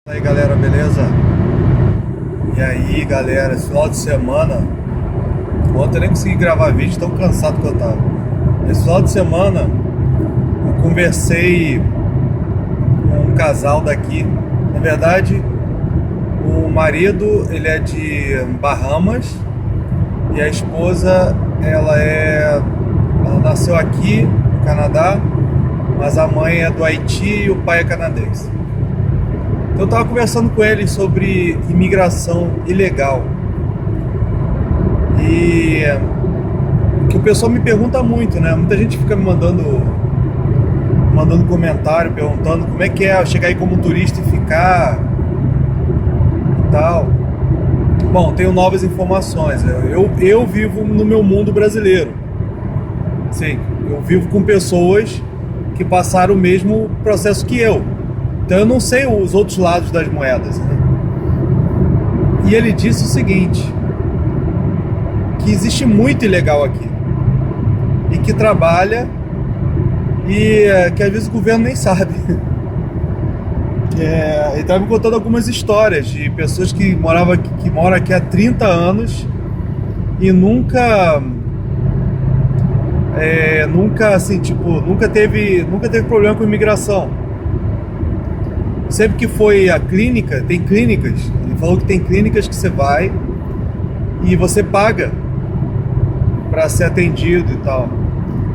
E aí galera, beleza? E aí galera, esse final de semana, ontem eu nem consegui gravar vídeo, tão cansado que eu tava. Esse final de semana eu conversei com um casal daqui. Na verdade, o marido ele é de Bahamas e a esposa ela nasceu aqui no Canadá, mas a mãe é do Haiti e o pai é canadense. Então eu estava conversando com eles sobre imigração ilegal. E que o pessoal me pergunta muito, né? Muita gente fica me mandando comentário, perguntando como é que é chegar aí como turista e ficar e tal. Bom, tenho novas informações. Eu vivo no meu mundo brasileiro. Sim, eu vivo com pessoas que passaram o mesmo processo que eu. Então eu não sei os outros lados das moedas, né? E ele disse o seguinte, que existe muito ilegal aqui e que trabalha e que às vezes o governo nem sabe. Ele estava me contando algumas histórias de pessoas que moram aqui há 30 anos e nunca assim, tipo, nunca teve problema com imigração. Sempre que foi a clínica, tem clínicas, ele falou que tem clínicas que você vai e você paga para ser atendido e tal.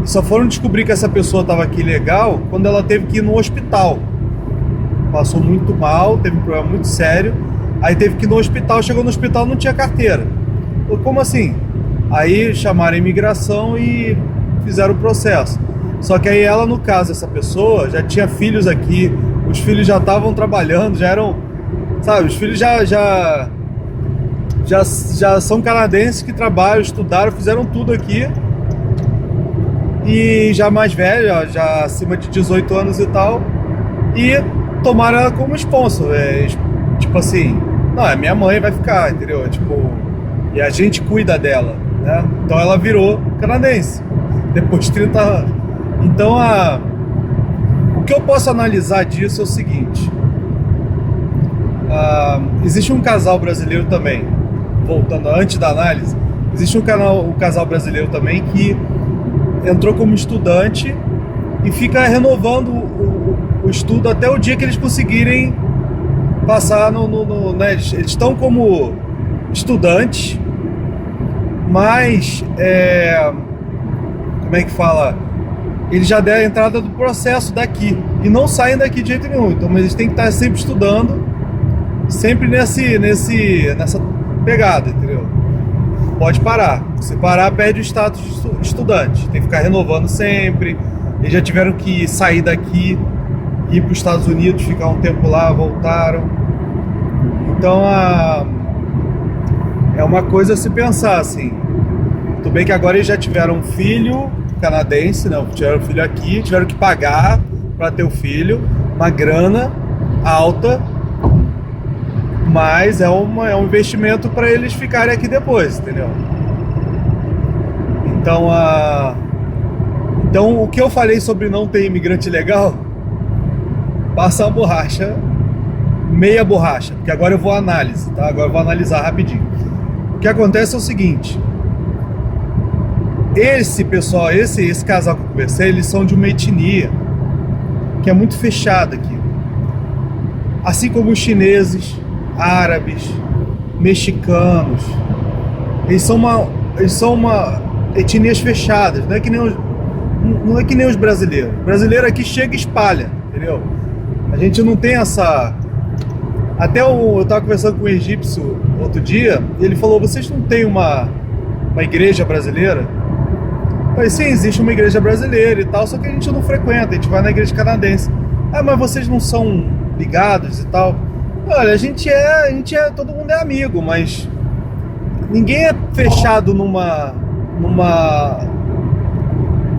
E só foram descobrir que essa pessoa estava aqui legal quando ela teve que ir no hospital. Passou muito mal, teve um problema muito sério, aí teve que ir no hospital, chegou no hospital e não tinha carteira. Falei, como assim? Aí chamaram a imigração e fizeram o processo. Só que aí ela, no caso, essa pessoa já tinha filhos aqui, os filhos já estavam trabalhando, já eram, sabe, os filhos já são canadenses que trabalham, estudaram, fizeram tudo aqui. E já mais velha, já acima de 18 anos e tal, e tomaram ela como sponsor. Tipo assim, não, é minha mãe, vai ficar, entendeu? Tipo, e a gente cuida dela, né? Então ela virou canadense, depois de 30 anos. Então o que eu posso analisar disso é o seguinte, existe um casal brasileiro também, voltando antes da análise, existe um casal brasileiro também que entrou como estudante e fica renovando o estudo até o dia que eles conseguirem passar né? Eles estão como estudantes, mas como é que fala? Eles já deram a entrada do processo daqui e não saem daqui de jeito nenhum. Então eles têm que estar sempre estudando, sempre nessa pegada, entendeu? Pode parar. Se parar, perde o status de estudante. Tem que ficar renovando sempre. Eles já tiveram que sair daqui, ir para os Estados Unidos, ficar um tempo lá, voltaram. Então é uma coisa a se pensar, assim. Tudo bem que agora eles já tiveram um filho canadense, não, tiveram um filho aqui, tiveram que pagar para ter o filho, uma grana alta, mas é um investimento para eles ficarem aqui depois, entendeu? Então o que eu falei sobre não ter imigrante legal, passa a borracha, meia borracha, porque agora eu vou análise, tá? Agora eu vou analisar rapidinho. O que acontece é o seguinte, esse pessoal, esse casal que eu conversei, eles são de uma etnia que é muito fechada aqui. Assim como os chineses, árabes, mexicanos, eles são etnias fechadas, não é que nem os brasileiros. O brasileiro aqui chega e espalha, entendeu? A gente não tem essa... Até eu estava conversando com um egípcio outro dia, e ele falou, vocês não têm uma igreja brasileira? Eu falei, sim, existe uma igreja brasileira e tal, só que a gente não frequenta, a gente vai na igreja canadense. Mas vocês não são ligados e tal? Olha, a gente todo mundo é amigo, mas ninguém é fechado numa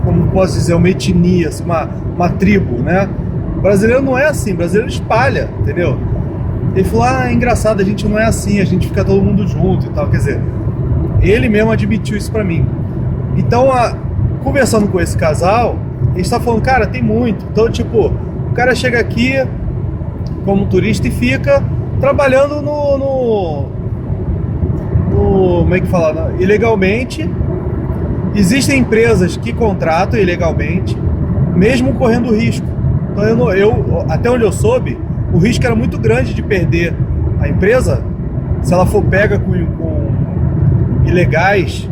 como posso dizer, uma etnia, assim, uma tribo, né? O brasileiro não é assim, o brasileiro espalha, entendeu? Ele falou, é engraçado, a gente não é assim, a gente fica todo mundo junto e tal, quer dizer, ele mesmo admitiu isso pra mim. Então, conversando com esse casal, ele está falando, cara, tem muito. Então, tipo, o cara chega aqui, como turista e fica trabalhando como é que fala? Ilegalmente. Existem empresas que contratam ilegalmente, mesmo correndo risco. Então até onde eu soube, o risco era muito grande de perder a empresa se ela for pega com ilegais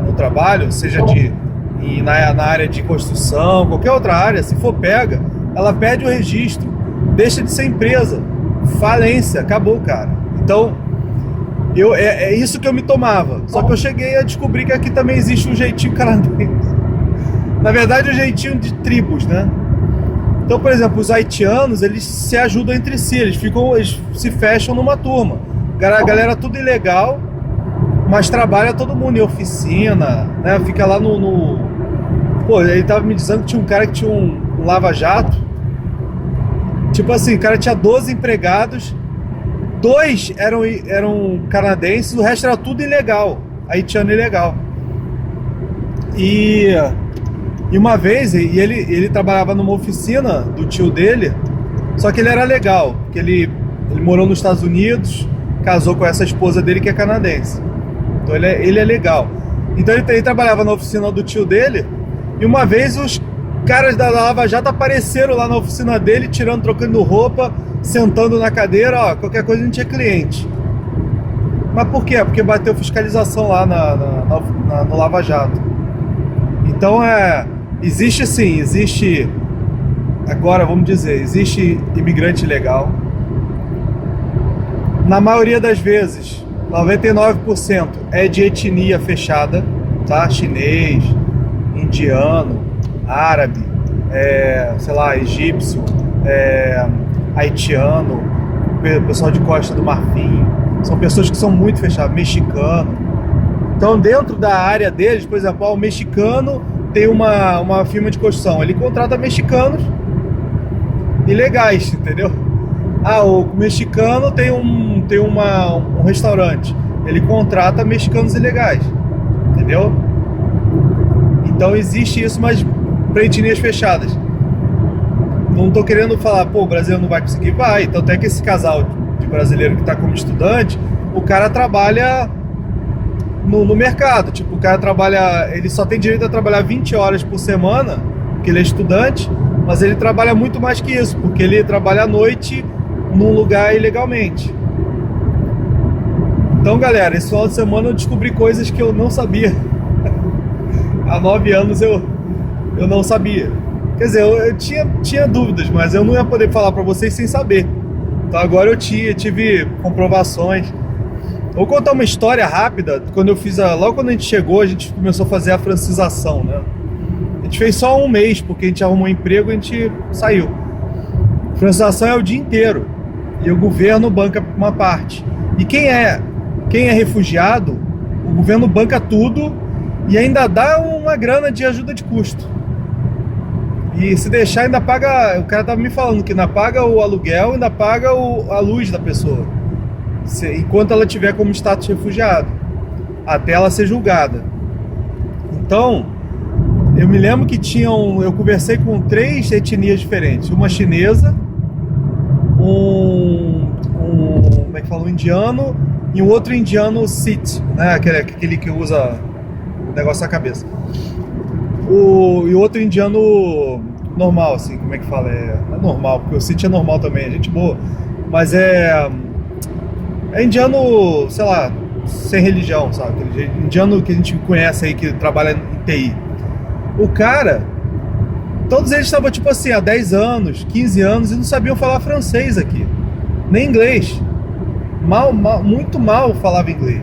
no trabalho, seja na área de construção, qualquer outra área. Se for pega, ela perde o registro, deixa de ser empresa, falência, acabou, cara. Então, é isso que eu me tomava. Só que eu cheguei a descobrir que aqui também existe um jeitinho canadense. Na verdade, um jeitinho de tribos, né? Então, por exemplo, os haitianos, eles se ajudam entre si, eles se fecham numa turma. A galera tudo ilegal, mas trabalha todo mundo em oficina, né? Fica lá Pô, ele tava me dizendo que tinha um cara que tinha um lava-jato. Tipo assim, o cara tinha 12 empregados, 2 eram canadenses, o resto era tudo ilegal, haitiano ilegal. E uma vez, ele trabalhava numa oficina do tio dele, só que ele era legal, porque ele morou nos Estados Unidos, casou com essa esposa dele que é canadense. Então ele é legal. Então ele trabalhava na oficina do tio dele, e uma vez os caras da Lava Jato apareceram lá na oficina dele, trocando roupa, sentando na cadeira, ó, qualquer coisa a gente é cliente. Mas por quê? Porque bateu fiscalização lá no Lava Jato. Então existe, agora vamos dizer, existe imigrante ilegal. Na maioria das vezes, 99% é de etnia fechada, tá? Chinês, indiano, árabe, sei lá, egípcio, haitiano, pessoal de Costa do Marfim. São pessoas que são muito fechadas, mexicano. Então, dentro da área deles, por exemplo, o mexicano tem uma firma de construção, ele contrata mexicanos ilegais, entendeu? O mexicano tem um restaurante, ele contrata mexicanos ilegais, entendeu? Então existe isso, mas para etnias fechadas. Não tô querendo falar, pô, o brasileiro não vai conseguir, vai. Tanto é que esse casal de brasileiro que tá como estudante, o cara trabalha no mercado. Tipo, o cara trabalha, ele só tem direito a trabalhar 20 horas por semana, porque ele é estudante, mas ele trabalha muito mais que isso, porque ele trabalha à noite num lugar ilegalmente. Então, galera, esse final de semana eu descobri coisas que eu não sabia. Há 9 anos eu não sabia. Quer dizer, eu tinha dúvidas, mas eu não ia poder falar para vocês sem saber. Então agora eu tive comprovações. Vou contar uma história rápida. Logo quando a gente chegou, a gente começou a fazer a francização, né? A gente fez só um mês, porque a gente arrumou um emprego e a gente saiu. A francização é o dia inteiro. E o governo banca uma parte. E quem é refugiado, o governo banca tudo e ainda dá uma grana de ajuda de custo. E se deixar, ainda paga. O cara tava me falando que ainda paga o aluguel, ainda paga a luz da pessoa, enquanto ela tiver como status de refugiado, até ela ser julgada. Então, eu me lembro que eu conversei com 3 etnias diferentes: uma chinesa, como é que fala, um indiano e um outro indiano Sikh, né? Aquele que usa o negócio na cabeça. E o outro indiano normal, assim, como é que fala? Não é normal, porque o Sikh é normal também, é gente boa. Mas é indiano, sei lá, sem religião, sabe? Aquele indiano que a gente conhece aí, que trabalha em TI. O cara, todos eles estavam tipo assim, há 10 anos, 15 anos e não sabiam falar francês aqui, nem inglês. Muito mal falava inglês.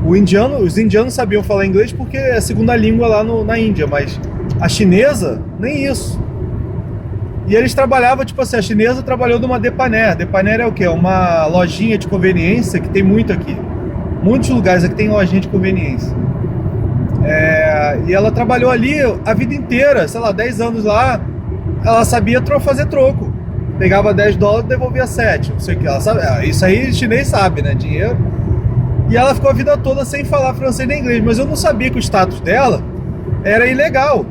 Os indianos sabiam falar inglês porque é a segunda língua lá na Índia, mas a chinesa, nem isso. E eles trabalhavam, tipo assim, a chinesa trabalhou numa Depaner. Depaner é o quê? É uma lojinha de conveniência que tem muito aqui. Muitos lugares aqui tem lojinha de conveniência. E ela trabalhou ali a vida inteira, sei lá, 10 anos lá. Ela sabia fazer troco. Pegava $10 e devolvia 7. Não sei o que. Ela sabe, isso aí chinês sabe, né? Dinheiro. E ela ficou a vida toda sem falar francês nem inglês. Mas eu não sabia que o status dela era ilegal.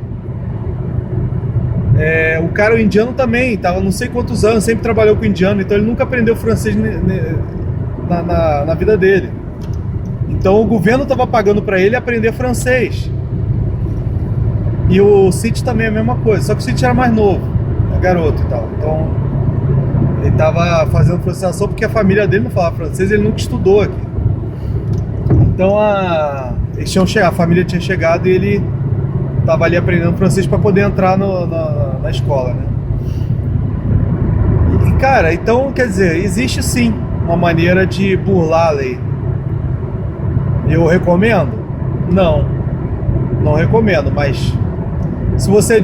O cara, o indiano também, tava não sei quantos anos, sempre trabalhou com indiano, então ele nunca aprendeu francês na vida dele. Então o governo estava pagando para ele aprender francês. E o City também é a mesma coisa, só que o City era mais novo, garoto e tal. Então ele estava fazendo francização porque a família dele não falava francês, ele nunca estudou aqui. Então eles tinham chegado, a família tinha chegado e ele estava ali aprendendo francês para poder entrar na escola, né? E cara, então quer dizer, existe sim uma maneira de burlar a lei. Eu recomendo? Não recomendo, mas se você é de